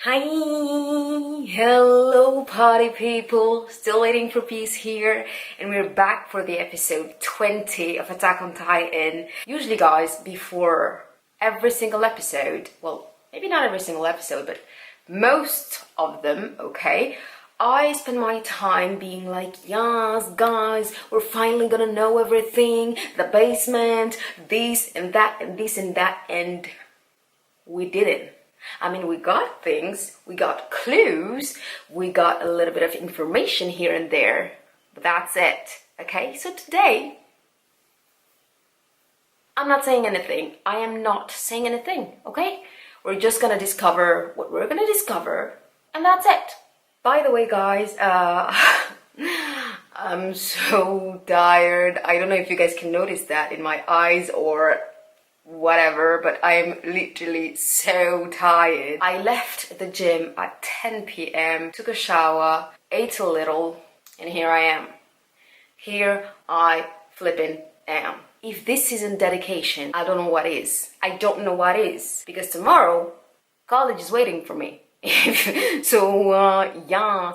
Hi, hello party people, still waiting for peace here, and we're back for the episode 20 of Attack on Titan. Usually guys, before every single episode, well, maybe not every single episode, but most of them, okay, I spend my time being like, yes guys, we're finally gonna know everything, the basement, this and that and this and that, and we didn't. I mean, we got things, we got clues, we got a little bit of information here and there, but that's it, okay? So today, I'm not saying anything. I am not saying anything, okay? We're just gonna discover what we're gonna discover, and that's it. By the way, guys, I'm so tired. I don't know if you guys can notice that in my eyes or whatever, but I'm literally so tired. I left the gym at 10 p.m, took a shower, ate a little, and here I am. Here I flippin' am. If this isn't dedication, I don't know what is. I don't know what is. Because tomorrow, college is waiting for me. Yeah.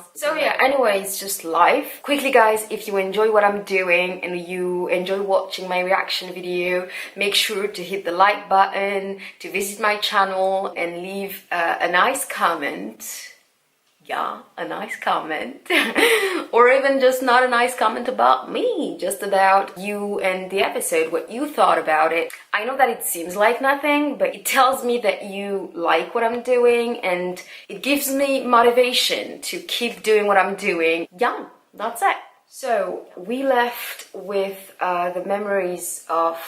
So yeah, anyway, it's just life. Quickly guys, if you enjoy what I'm doing and you enjoy watching my reaction video, make sure to hit the like button, to visit my channel and leave a nice comment. Yeah, a nice comment. Or even just not a nice comment about me, just about you and the episode, what you thought about it. I know that it seems like nothing, but it tells me that you like what I'm doing and it gives me motivation to keep doing what I'm doing. Yeah, that's it. So we left with the memories of,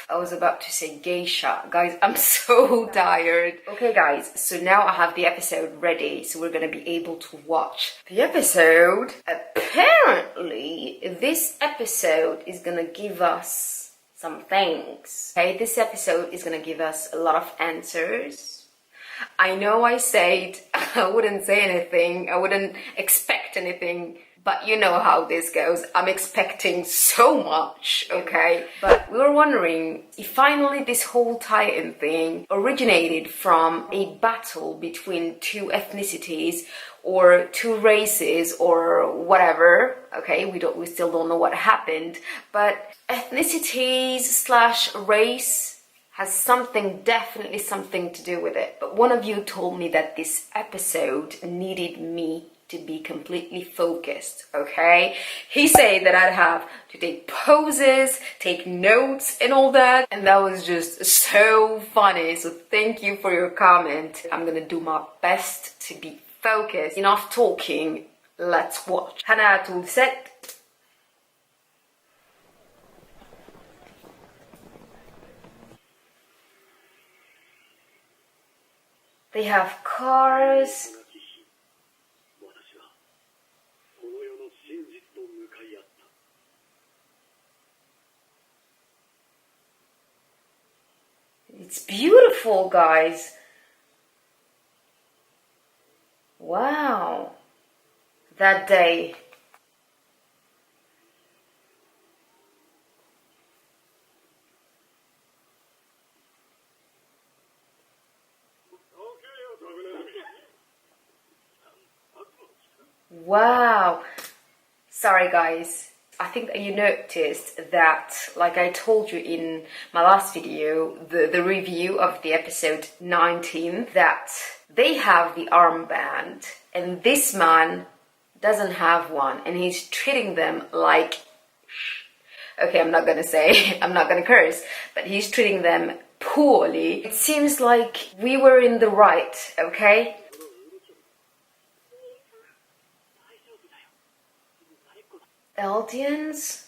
I was about to say geisha. Guys, I'm so tired. Okay guys, so now I have the episode ready, so we're gonna be able to watch the episode. Apparently, this episode is gonna give us some things. Okay, this episode is gonna give us a lot of answers. I know I said I wouldn't say anything, I wouldn't expect anything, but you know how this goes. I'm expecting so much, okay? But we were wondering if finally this whole Titan thing originated from a battle between two ethnicities or two races or whatever, okay? We still don't know what happened, but ethnicities slash race has definitely something to do with it. But one of you told me that this episode needed me to be completely focused, okay? He said that I'd have to take poses, take notes and all that, and that was just so funny. So thank you for your comment. I'm gonna do my best to be focused. Enough talking, let's watch. Hana tout set. They have cars. It's beautiful, guys. Wow. That day. Wow. Sorry, guys. I think that you noticed that, like I told you in my last video, the review of the episode 19, that they have the armband and this man doesn't have one and he's treating them like, okay, I'm not gonna curse, but he's treating them poorly. It seems like we were in the right, okay? Eldians?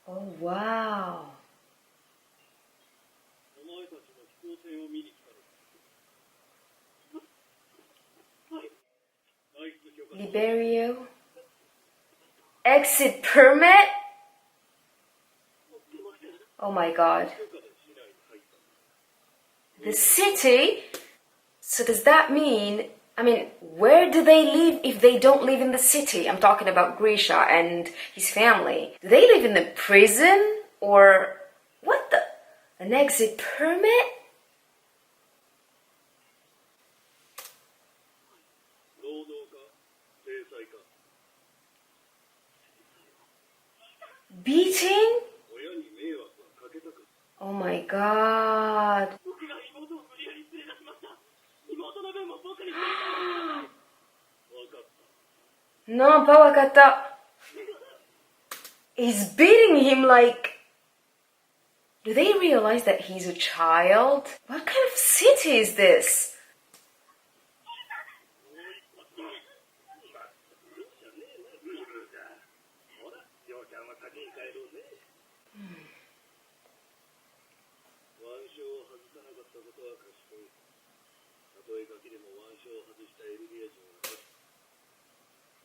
Oh, wow. Liberio? Exit permit? Oh my god. The city? So does that mean I mean, where do they live if they don't live in the city? I'm talking about Grisha and his family. Do they live in the prison? Or what the? An exit permit? Beating? Oh my god. No, Pawakata. He's beating him like... Do they realize that he's a child? What kind of city is this?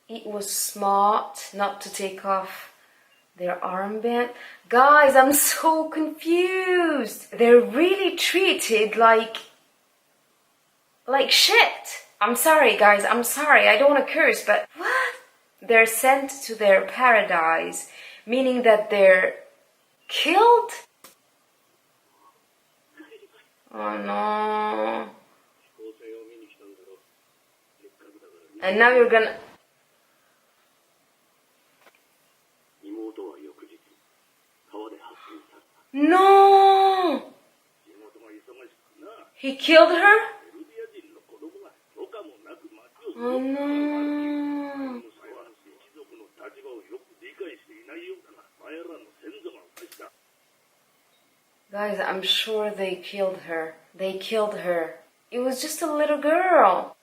It was smart not to take off their armband. Guys, I'm so confused. They're really treated like shit. I'm sorry, guys. I'm sorry. I don't want to curse, but what? They're sent to their paradise, meaning that they're killed? Oh no. And now you're gonna... No! He killed her? Oh no. Guys, I'm sure they killed her. They killed her. It was just a little girl.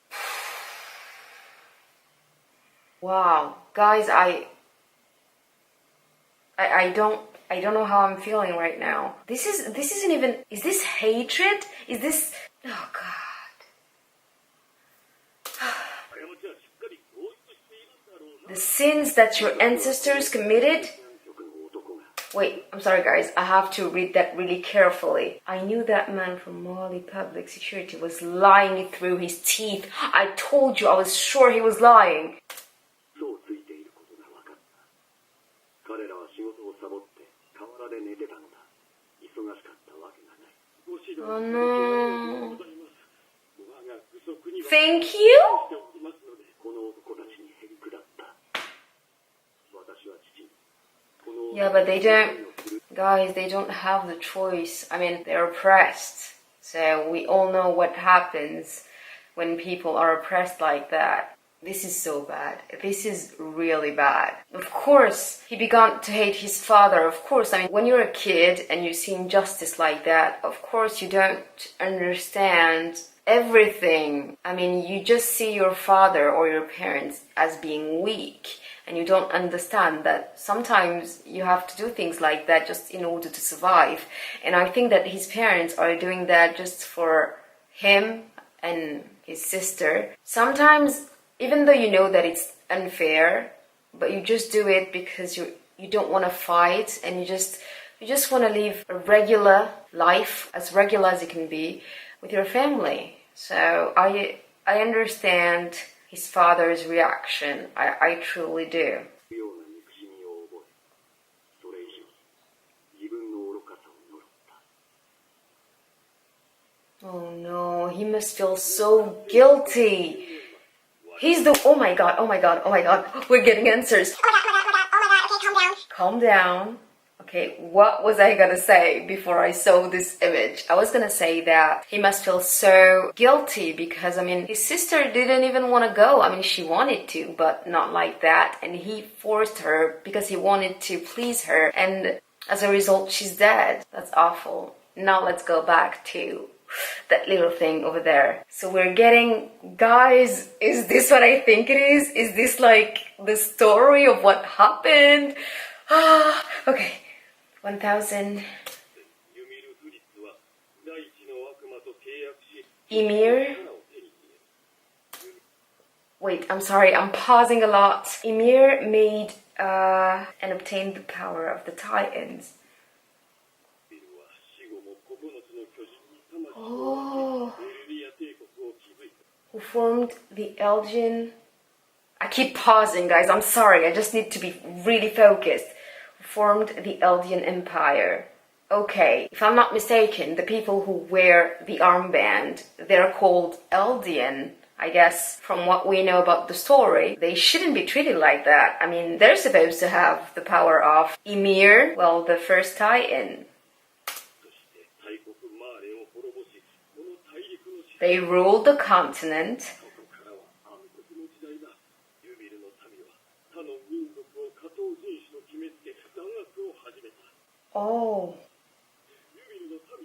Wow. Guys, I don't know how I'm feeling right now. This isn't even... Is this hatred? Is this... Oh God. The sins that your ancestors committed... Wait, I'm sorry guys, I have to read that really carefully. I knew that man from Mali Public Security was lying through his teeth. I told you, I was sure he was lying. Oh no. Thank you? Yeah, but they don't, guys, they don't have the choice. I mean, they're oppressed. So we all know what happens when people are oppressed like that. This is so bad. This is really bad. Of course, he began to hate his father. Of course, I mean, when you're a kid and you see injustice like that, of course you don't understand everything. I mean, you just see your father or your parents as being weak. And you don't understand that sometimes you have to do things like that just in order to survive. And I think that his parents are doing that just for him and his sister. Sometimes, even though you know that it's unfair, but you just do it because you don't want to fight, and you just want to live a regular life, as regular as it can be, with your family. So I understand his father's reaction. I truly do. Oh no, he must feel so guilty. He's the... Oh my god, oh my god, oh my god. We're getting answers. Oh my god, okay, calm down. Calm down. Okay, what was I gonna say before I saw this image? I was gonna say that he must feel so guilty because, I mean, his sister didn't even want to go. I mean, she wanted to, but not like that. And he forced her because he wanted to please her. And as a result, she's dead. That's awful. Now let's go back to that little thing over there. So we're getting... Guys, is this what I think it is? Is this like the story of what happened? Ah, okay. 1000. Ymir. Wait, I'm sorry, I'm pausing a lot. Ymir made and obtained the power of the Titans. Oh. Who formed the Elgin... I keep pausing, guys. I'm sorry. I just need to be really focused. Who formed the Eldian Empire. Okay, if I'm not mistaken, the people who wear the armband, they're called Eldian. I guess from what we know about the story, they shouldn't be treated like that. I mean, they're supposed to have the power of Ymir, well, the first Titan. They ruled the continent. Oh.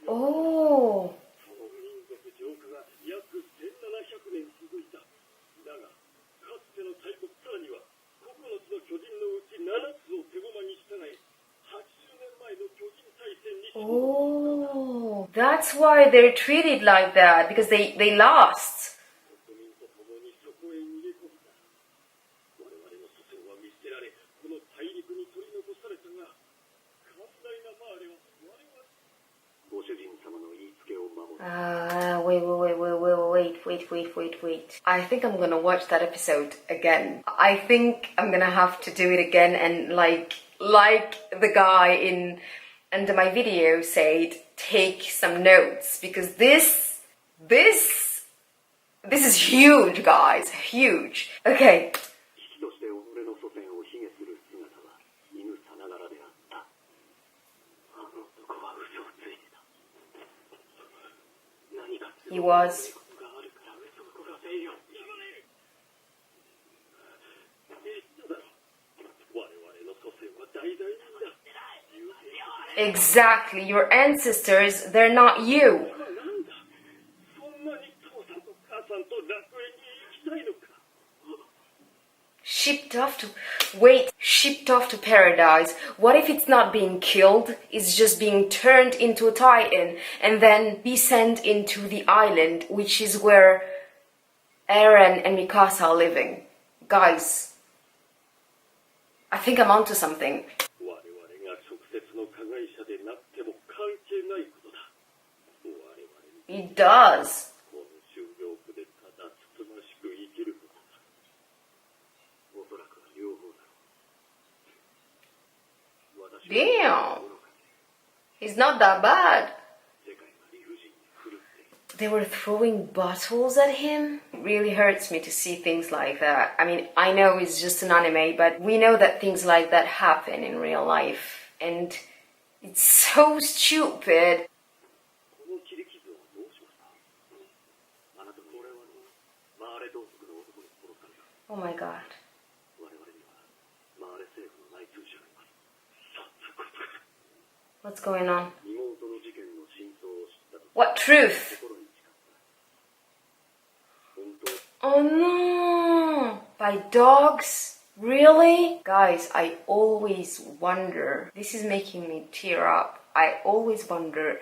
Oh. Oh, that's why they're treated like that, because they lost. Wait. I think I'm gonna watch that episode again. I think I'm gonna have to do it again and like the guy in under my video said, take some notes, because this is huge, guys, huge. Okay. He was. Exactly, your ancestors, they're not you. Shipped off to paradise. What if it's not being killed? It's just being turned into a titan and then be sent into the island, which is where Eren and Mikasa are living. Guys, I think I'm onto something. It does. Damn. He's not that bad. They were throwing bottles at him. It really hurts me to see things like that. I mean, I know it's just an anime, but we know that things like that happen in real life. And it's so stupid. Oh my god. What's going on? What truth? Oh no! By dogs? Really? Guys, I always wonder. This is making me tear up. I always wonder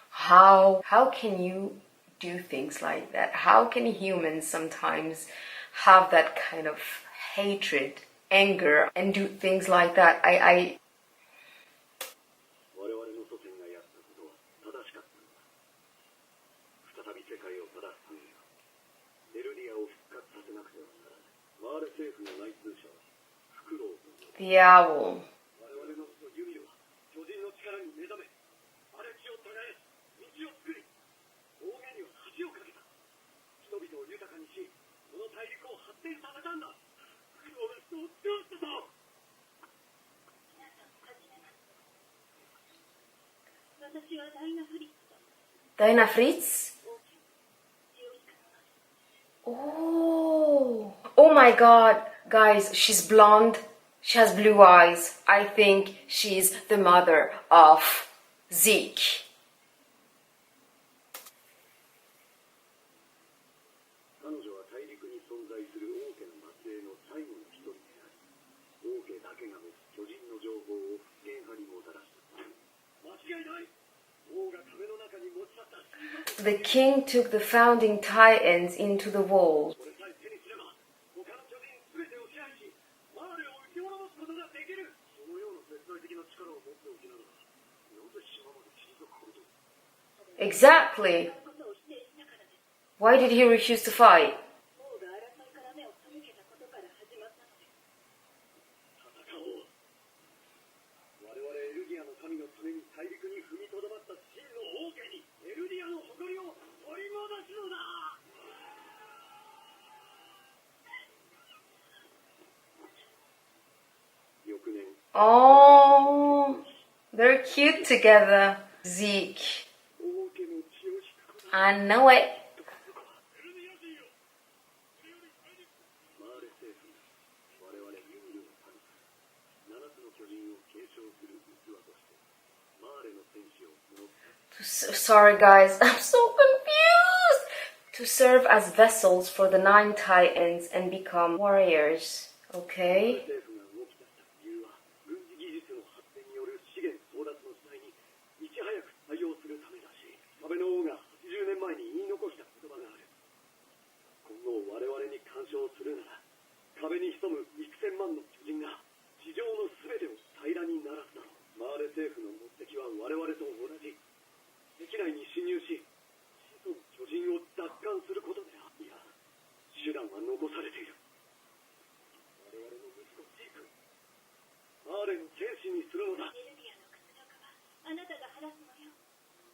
how can you do things like that? How can humans sometimes have that kind of hatred, anger, and do things like that? I The owl. Dinah Fritz? Oh my god, guys, she's blonde, she has blue eyes. I think she's the mother of Zeke. The king took the founding Titans into the walls. Exactly. Why did he refuse to fight? Oh, they're cute together. Zeke. I know it. Sorry guys, I'm so confused. To serve as vessels for the 9 Titans and become warriors. Okay.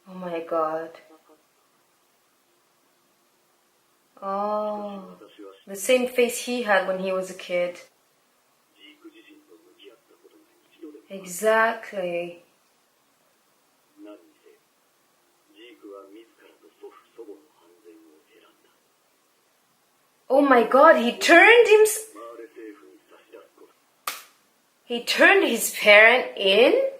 Oh my god. Oh, the same face he had when he was a kid. Exactly. Oh my god, he turned his parent in?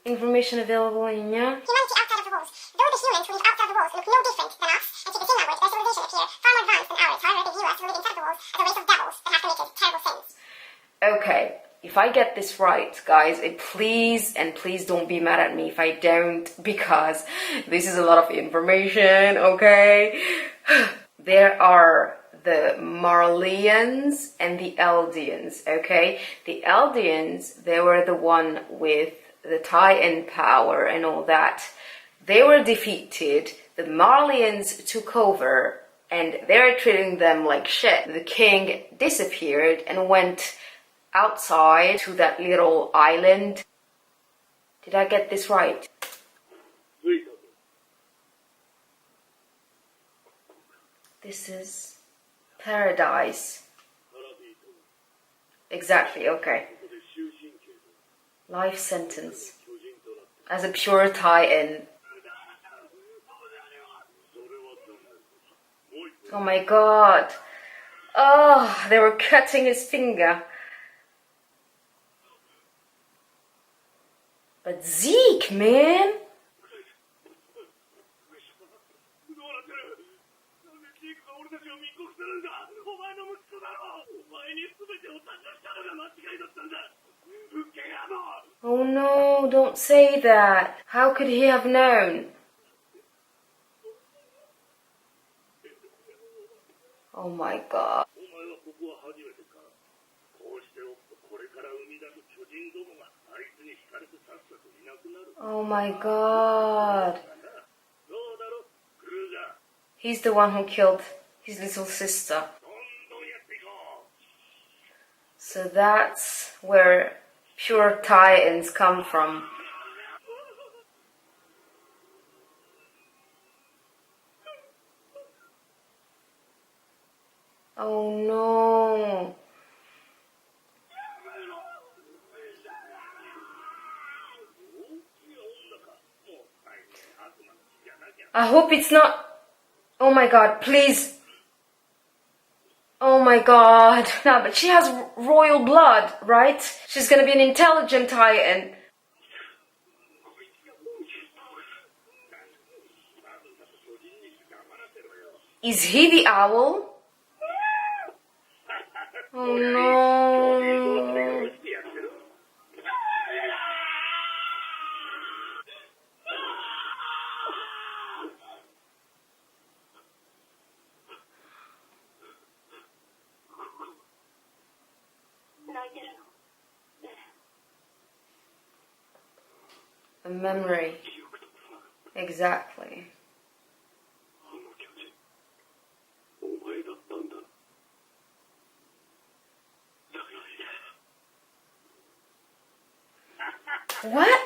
Information available in Humanity outside of the walls. Though the humans who live outside the walls look no different than us, and to the thing language, their civilization appear far more advanced than ours. However, they view us who live inside the walls as a race of devils that have committed terrible sins. Okay, if I get this right, guys, please don't be mad at me if I don't, because this is a lot of information, okay? There are the Marleyans and the Eldians, okay? The Eldians, they were the one with the Titan power and all that. They were defeated. The Marleyans took over and they're treating them like shit. The king disappeared and went outside to that little island. Did I get this right? This is paradise. Exactly, okay. Life sentence. As a pure Titan. Oh my god. Oh, they were cutting his finger. But Zeke, man. Oh no, don't say that. How could he have known? Oh my god. Oh my god. He's the one who killed his little sister. So that's where pure Titans come from. Oh no. I hope it's not. Oh my god, please. Oh my god. No, but she has royal blood, right? She's gonna be an intelligent Titan. Is he the owl? Oh no. A memory. Exactly. What?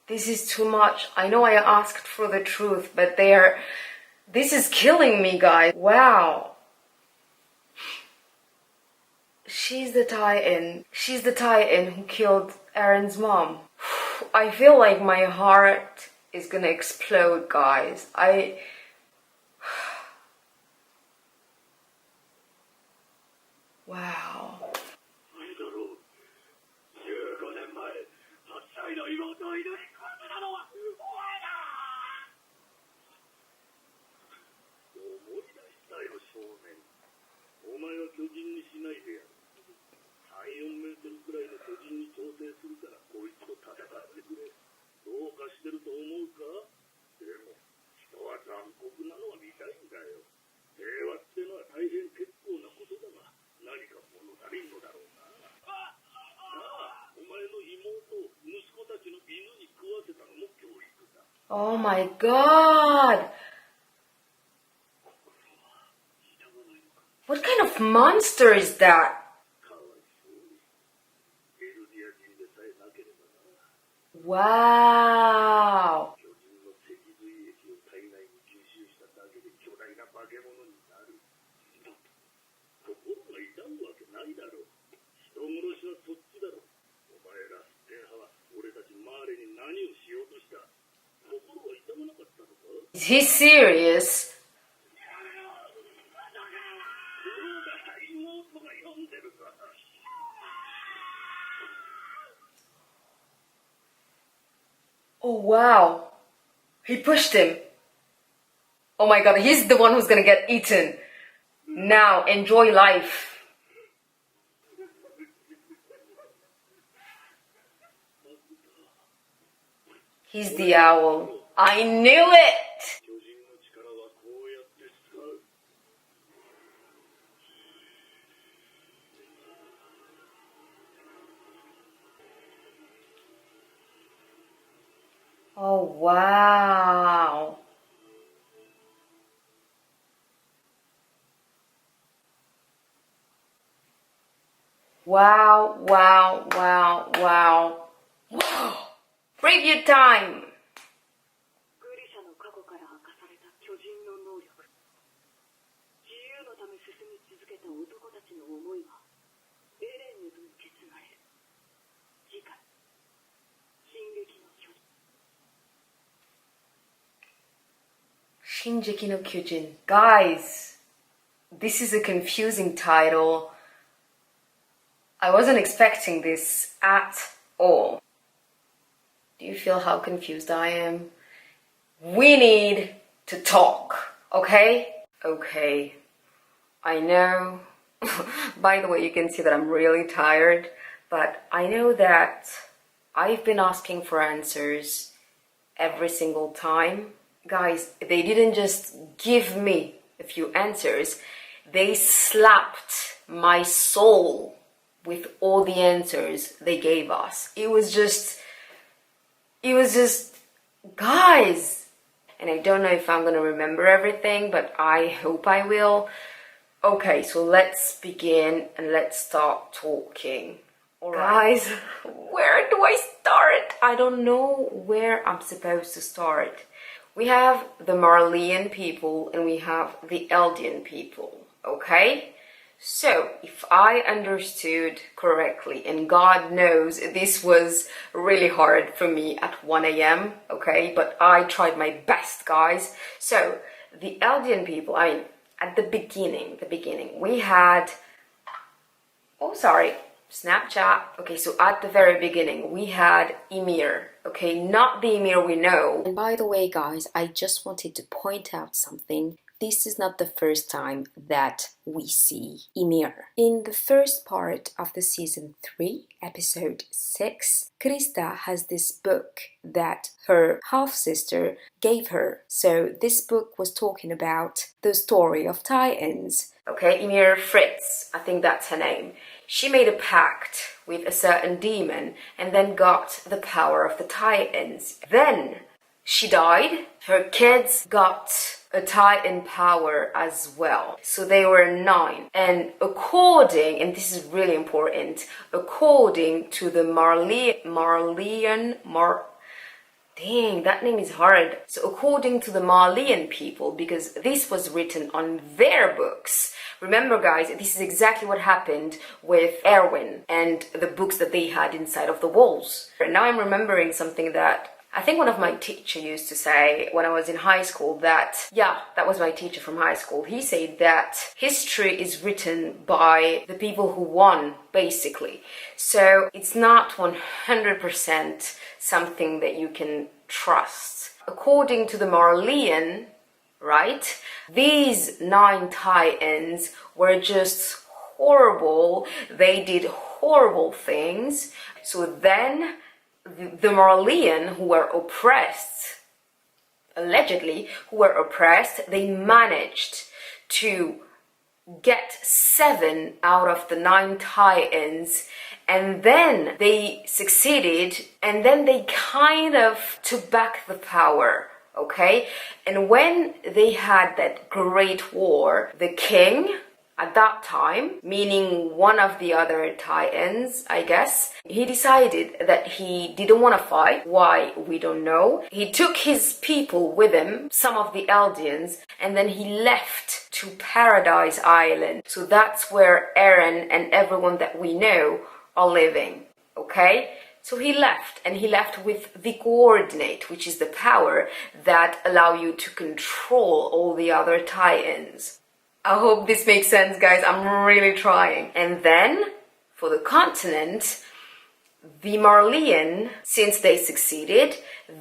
This is too much. I know I asked for the truth, but they're This is killing me, guys. Wow. She's the Titan. She's the Titan who killed Aaron's mom. I feel like my heart is gonna explode, guys. Wow. Oh my god! What kind of monster is that? Wow! Is he serious? Oh wow, he pushed him. Oh my god, he's the one who's gonna get eaten. Now, enjoy life. He's the owl. I knew it! Oh wow. Wow, wow, wow, wow. Wow. Preview time.進撃の巨人. Guys, this is a confusing title. I wasn't expecting this at all. Do you feel how confused I am? We need to talk, okay? Okay. I know. By the way, you can see that I'm really tired, but I know that I've been asking for answers every single time. Guys, they didn't just give me a few answers, they slapped my soul with all the answers they gave us. It was just, guys. And I don't know if I'm gonna remember everything, but I hope I will. Okay, so let's begin and let's start talking. All right. Guys, where do I start? I don't know where I'm supposed to start. We have the Marleyan people and we have the Eldian people, okay? So, if I understood correctly, and God knows this was really hard for me at 1 a.m., okay? But I tried my best, guys. So, the Eldian people, I mean, at the beginning, we had... Oh, sorry. Snapchat. Okay, so at the very beginning, we had Ymir. Okay, not the Ymir we know. And by the way, guys, I just wanted to point out something. This is not the first time that we see Ymir. In the first part of the season 3, episode 6, Krista has this book that her half-sister gave her. So this book was talking about the story of Titans. Okay, Ymir Fritz, I think that's her name. She made a pact with a certain demon and then got the power of the Titans. Then she died. Her kids got a Titan power as well. So they were 9. And according, and this is really important, according to the Dang, that name is hard. So according to the Malian people, because this was written on their books. Remember guys, this is exactly what happened with Erwin and the books that they had inside of the walls. And now I'm remembering something that I think one of my teacher used to say when I was in high school that was my teacher from high school. He said that history is written by the people who won, basically. So it's not 100% something that you can trust. According to the Marleyan, right, these 9 tie-ins were just horrible. They did horrible things. So then the Marleyan who were oppressed, allegedly, they managed to get 7 out of the 9 tie-ins, and then they succeeded, and then they kind of took back the power, okay? And when they had that great war, the king at that time, meaning one of the other tie-ins, I guess, he decided that he didn't want to fight. Why? We don't know. He took his people with him, some of the Eldians, and then he left to Paradise Island. So that's where Eren and everyone that we know are living, okay? So he left, and he left with the coordinate, which is the power that allow you to control all the other tie-ins. I hope this makes sense, guys. I'm really trying. And then, for the continent, the Marleyan, since they succeeded,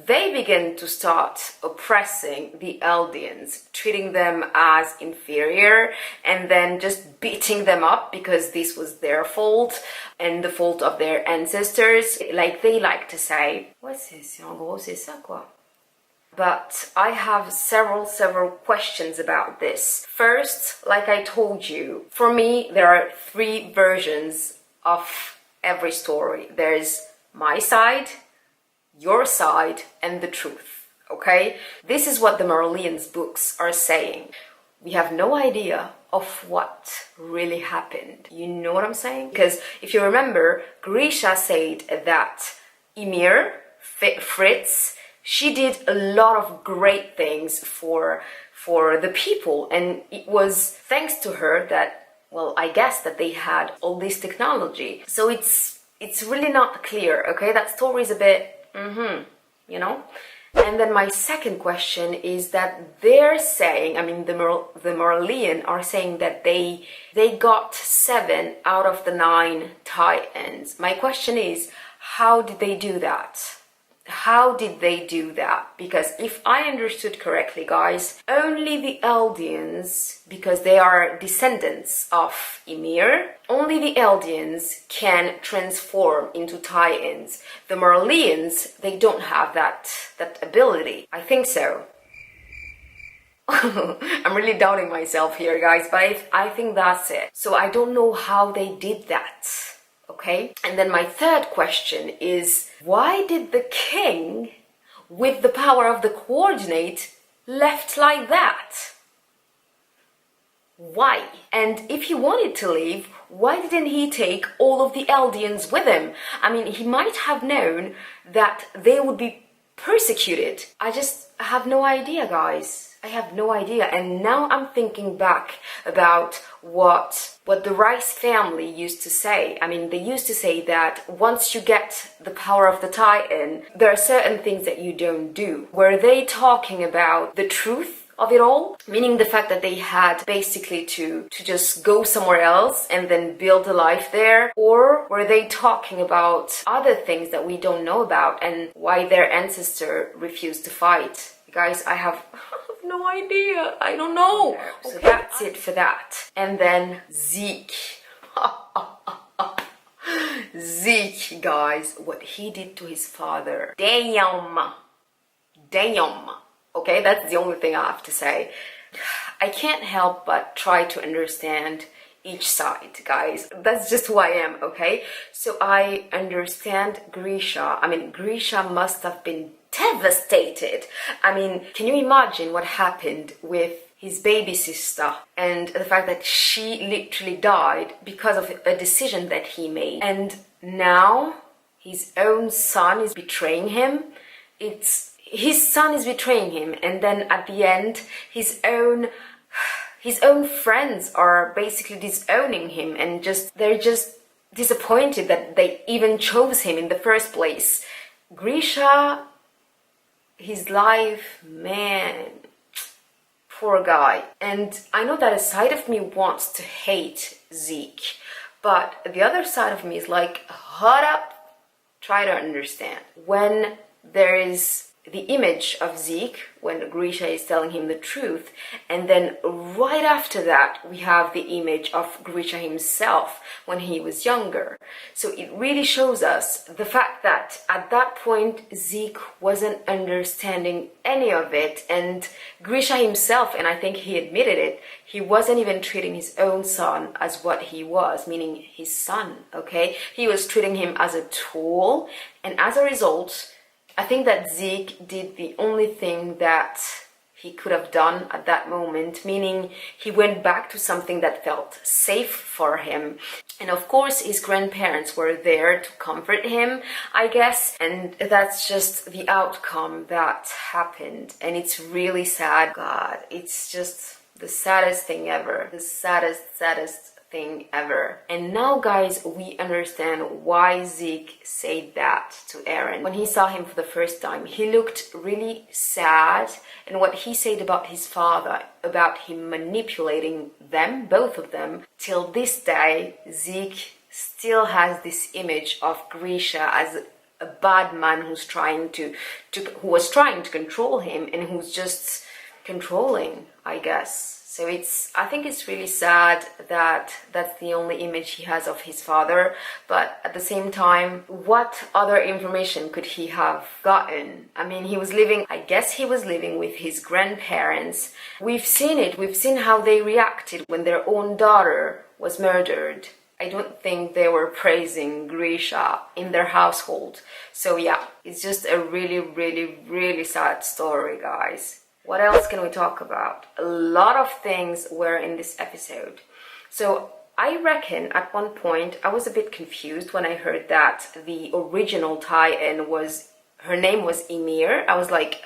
they began to start oppressing the Eldians, treating them as inferior, and then just beating them up because this was their fault and the fault of their ancestors. Like they like to say, But I have several questions about this. First, like I told you, for me, there are 3 versions of every story. There's my side, your side, and the truth, okay? This is what the Marleyan's books are saying. We have no idea of what really happened. You know what I'm saying? Because if you remember, Grisha said that Ymir, Fritz, she did a lot of great things for the people, and it was thanks to her that, well, I guess that they had all this technology. So it's really not clear, okay? That story is a bit, you know? And then my second question is that they're saying, I mean, the Marleyan are saying that they got 7 out of the 9 tie-ins. My question is, how did they do that? How did they do that? Because if I understood correctly, guys, only the Eldians, because they are descendants of Ymir, only the Eldians can transform into tie-ins. The Marleyans, they don't have that ability. I think so. I'm really doubting myself here, guys, but I think that's it. So I don't know how they did that. Okay, and then my third question is, why did the king, with the power of the coordinate, left like that? Why? And if he wanted to leave, why didn't he take all of the Eldians with him? I mean, he might have known that they would be persecuted. I just have no idea, guys. I have no idea. And now I'm thinking back about what the Rice family used to say. I mean, they used to say that once you get the power of the tie-in, there are certain things that you don't do. Were they talking about the truth of it all? Meaning the fact that they had basically to just go somewhere else and then build a life there? Or were they talking about other things that we don't know about and why their ancestor refused to fight? Guys, I have no idea. I don't know. So that's it for that. And then Zeke. Zeke, guys, what he did to his father. Damn. Okay, that's the only thing I have to say. I can't help but try to understand each side, guys. That's just who I am, okay? So I understand Grisha. I mean, Grisha must have been devastated. I mean, can you imagine what happened with his baby sister and the fact that she literally died because of a decision that he made? And now his own son is betraying him. it's his son is betraying him, and then at the end his own friends are basically disowning him, and they're just disappointed that they even chose him in the first place. Grisha, his life, man, poor guy. And I know that a side of me wants to hate Zeke, but the other side of me is like, hold up, try to understand. When there is the image of Zeke, when Grisha is telling him the truth, and then right after that we have the image of Grisha himself when he was younger. So it really shows us the fact that at that point Zeke wasn't understanding any of it, and Grisha himself, and I think he admitted it, he wasn't even treating his own son as what he was, meaning his son, okay? He was treating him as a tool, and as a result, I think that Zeke did the only thing that he could have done at that moment, meaning he went back to something that felt safe for him. And of course, his grandparents were there to comfort him, I guess. And that's just the outcome that happened. And it's really sad. God, it's just the saddest thing ever. The saddest thing ever. And now, guys, we understand why Zeke said that to Eren. When he saw him for the first time, he looked really sad, and what he said about his father, about him manipulating them, both of them, till this day, Zeke still has this image of Grisha as a bad man who was trying to control him, and who's just controlling, I guess. So I think it's really sad that that's the only image he has of his father. But at the same time, what other information could he have gotten? I mean, I guess he was living with his grandparents. We've seen it. We've seen how they reacted when their own daughter was murdered. I don't think they were praising Grisha in their household. So yeah, it's just a really, really, really sad story, guys. What else can we talk about? A lot of things were in this episode. So I reckon at one point I was a bit confused when I heard that the original tie-in her name was Ymir. I was like,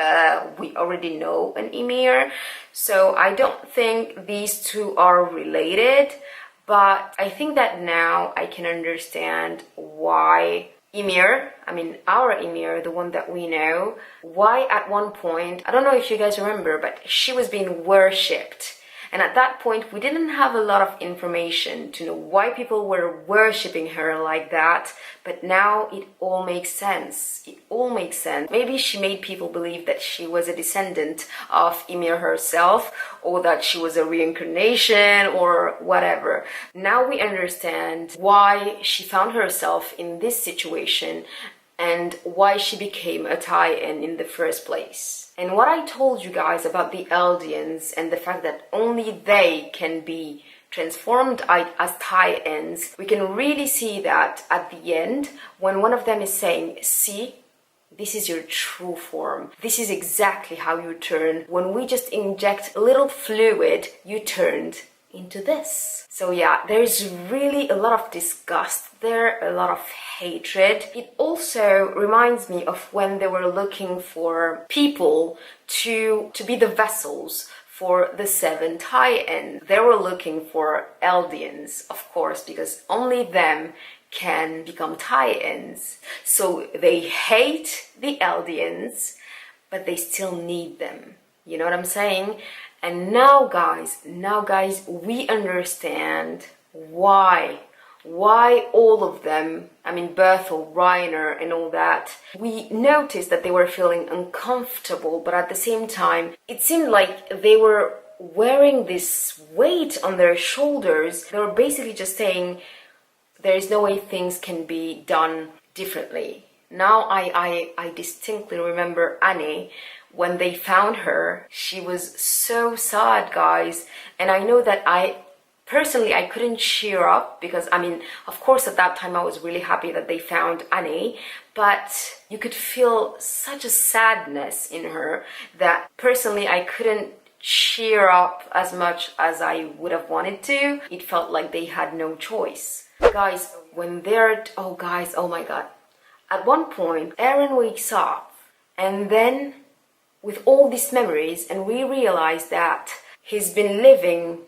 we already know an Ymir. So I don't think these two are related, but I think that now I can understand why Ymir, our Ymir, the one that we know, why at one point, I don't know if you guys remember, but she was being worshipped. And at that point, we didn't have a lot of information to know why people were worshipping her like that. But now it all makes sense. It all makes sense. Maybe she made people believe that she was a descendant of Ymir herself, or that she was a reincarnation, or whatever. Now we understand why she found herself in this situation and why she became a tie-in in the first place. And what I told you guys about the Eldians and the fact that only they can be transformed as tie-ins, we can really see that at the end when one of them is saying, see, this is your true form. This is exactly how you turn. When we just inject a little fluid, you turned into this. So yeah, there's really a lot of disgust there, a lot of hatred. It also reminds me of when they were looking for people to be the vessels for the 7 tie-in. They were looking for Eldians, of course, because only them can become tie-ins. So they hate the Eldians, but they still need them. You know what I'm saying? And now guys, we understand why all of them, Berthel, Reiner and all that, we noticed that they were feeling uncomfortable, but at the same time, it seemed like they were wearing this weight on their shoulders. They were basically just saying, there is no way things can be done differently. Now I distinctly remember Annie. When they found her, she was so sad, guys. And I know that I couldn't cheer up because, of course, at that time I was really happy that they found Annie. But you could feel such a sadness in her that personally I couldn't cheer up as much as I would have wanted to. It felt like they had no choice. Guys, oh my God. At one point, Eren wakes up And then, with all these memories, and we realize that he's been living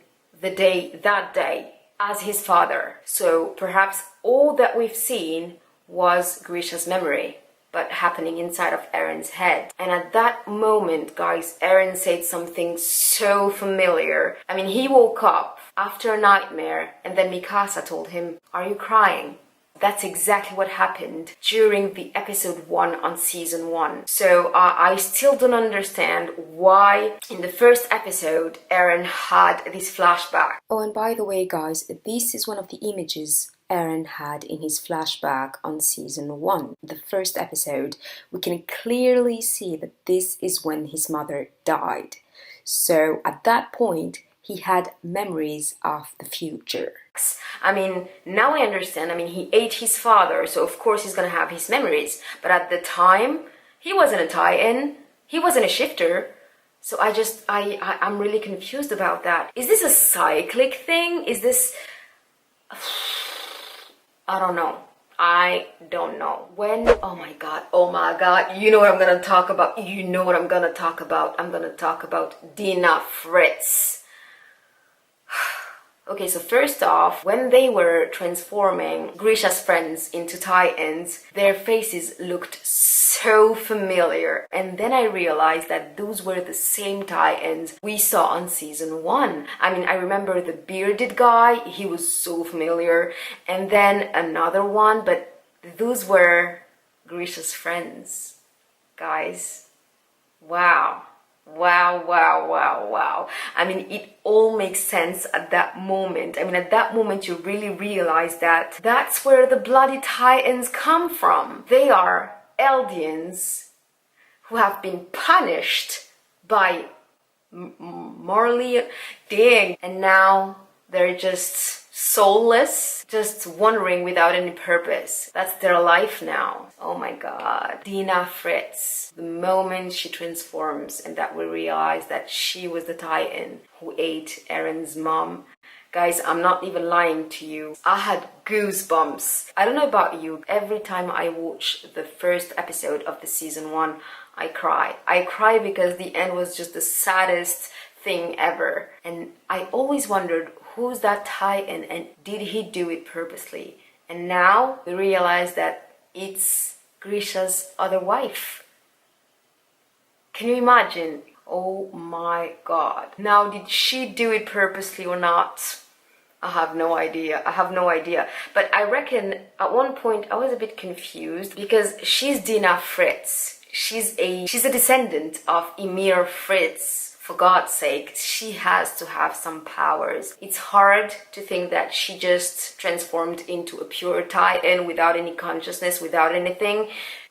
that day as his father. So perhaps all that we've seen was Grisha's memory, but happening inside of Aaron's head. And at that moment, guys, Aaron said something so familiar. I mean, he woke up after a nightmare, and then Mikasa told him, "Are you crying?" That's exactly what happened during the episode 1 on season 1. So I still don't understand why in the first episode Aaron had this flashback. Oh, and by the way, guys, this is one of the images Aaron had in his flashback on season 1. The first episode, we can clearly see that this is when his mother died. So at that point, he had memories of the future. I mean, now I understand. I mean, he ate his father, so of course he's gonna have his memories. But at the time, he wasn't a tie-in. He wasn't a shifter. So I'm really confused about that. Is this a cyclic thing? Is this... I don't know. I don't know. When... Oh my god. You know what I'm gonna talk about. I'm gonna talk about Dina Fritz. Okay, so first off, when they were transforming Grisha's friends into tie-ins, their faces looked so familiar. And then I realized that those were the same tie-ins we saw on season 1. I mean, I remember the bearded guy, he was so familiar. And then another one, but those were Grisha's friends. Guys, wow. Wow. I mean, it all makes sense at that moment. I mean, at that moment, you really realize that that's where the bloody tie-ins come from. They are Eldians who have been punished by Marley. Dang. And now they're just soulless, just wandering without any purpose. That's their life now. Oh my god. Dina Fritz. The moment she transforms and that we realize that she was the tie-in who ate Aaron's mom. Guys, I'm not even lying to you. I had goosebumps. I don't know about you. Every time I watch the first episode of the season 1, I cry. I cry because the end was just the saddest thing ever. And I always wondered, who's that tie-in and did he do it purposely? And now we realize that it's Grisha's other wife. Can you imagine? Oh my god. Now, did she do it purposely or not? I have no idea. But I reckon at one point I was a bit confused because she's Dina Fritz. She's a descendant of Emir Fritz. For God's sake, she has to have some powers. It's hard to think that she just transformed into a pure tie-in without any consciousness, without anything.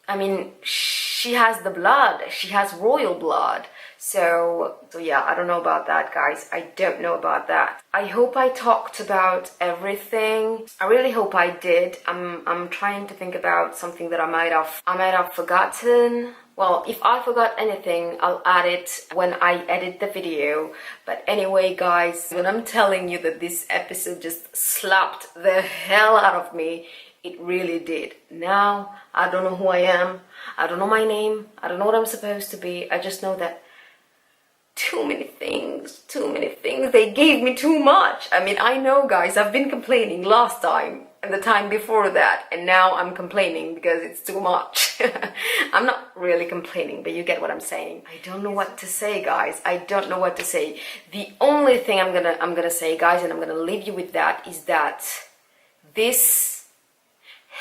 I mean, she has the blood. She has royal blood. So yeah, I don't know about that, guys. I don't know about that. I hope I talked about everything. I really hope I did. I'm trying to think about something that I might have forgotten. Well, if I forgot anything, I'll add it when I edit the video. But anyway, guys, when I'm telling you that this episode just slapped the hell out of me, it really did. Now, I don't know who I am. I don't know my name. I don't know what I'm supposed to be. I just know that too many things. They gave me too much. I mean, I know, guys, I've been complaining last time and the time before that, and now I'm complaining because it's too much. I'm not really complaining, but you get what I'm saying. I don't know what to say, guys. I don't know what to say. The only thing I'm gonna say, guys, and I'm gonna leave you with that, is that this,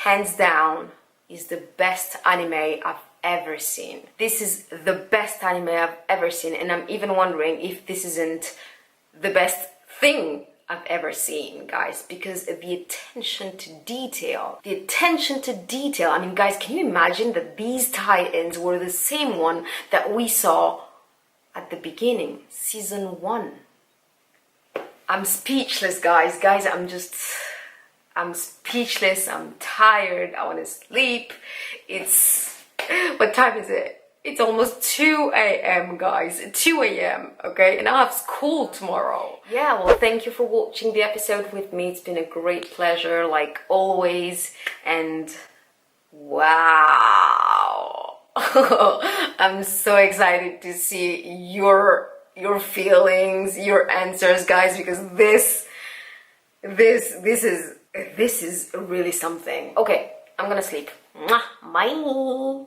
hands down, is the best anime I've ever seen. This is the best anime I've ever seen, and I'm even wondering if this isn't the best thing I've ever seen, guys, because the attention to detail, I mean, guys, can you imagine that these tie-ins were the same one that we saw at the beginning, season 1? I'm speechless, guys, I'm speechless, I'm tired, I want to sleep. What time is it? It's almost 2 a.m. guys, 2 a.m. okay, and I have school tomorrow. Yeah, well, thank you for watching the episode with me. It's been a great pleasure, like always, and wow. I'm so excited to see your feelings, your answers, guys, because this is really something. Okay, I'm gonna sleep. Mwah, bye.